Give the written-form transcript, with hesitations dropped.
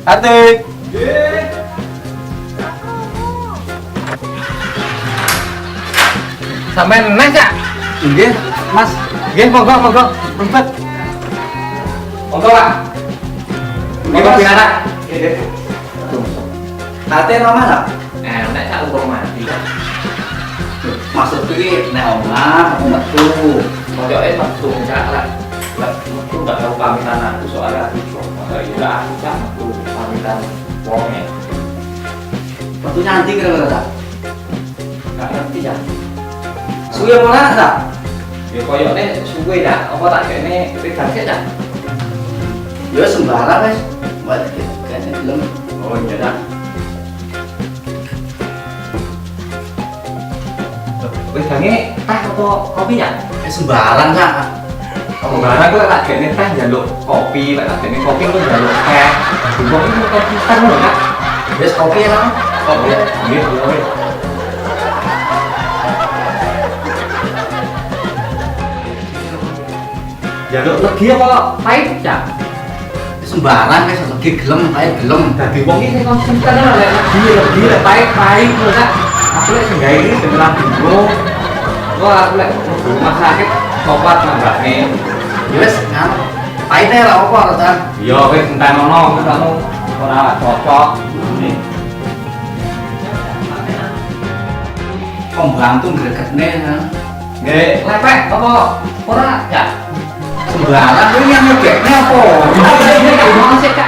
Atik. Sampai neng Cak. Nggih, Mas. Nggih, monggo monggo. Rumpet. Monggo, Pak. Nggih, Pak Pinara. Nggih. Ate nama lah. Nek sak urung mati. Maksud iki nek omah metu. Koyoke metu Cak lah. Lah, metu enggak tahu pamitan aku soalnya aku coba. Ya aku Cak metu pamitan wonge. Metu nyanti kira-kira ta? Enggak ngerti ya. Suwe mana ta? Ya koyoke suwe ya, apa tak kene pegang sik Cak. Ya sembarang wis. Buat kene belum. Oh iya Cak. Pegangnya teh apa kopi ya? Sembarang Kak. Kembarang gue tak gini teh jaluk kopi, tak gini kopi gue jaluk teh. Kopi itu kopi kan loh Kak. Wis kopi ya, Kang. Kopi, iya boleh. Jaluk legi apa pahit ya? Sembarang wis lagi gelem kae gelem. Dadi wong iki konsisten lho lek legi lek pahit lho Kak. Aku lek sing gawe iki beneran bingung. Wah, aku lek rumah sakit topat nambahne. Ya wis kan. Pahite ra apa ta? Iya, wis entan ono, kamu ora cocok. Ini. Pembantu gregekne ha. Nggih, lepek apa ora ya? Sembarang kuwi yang ngegekne apa? Ini kan mau sik Kak.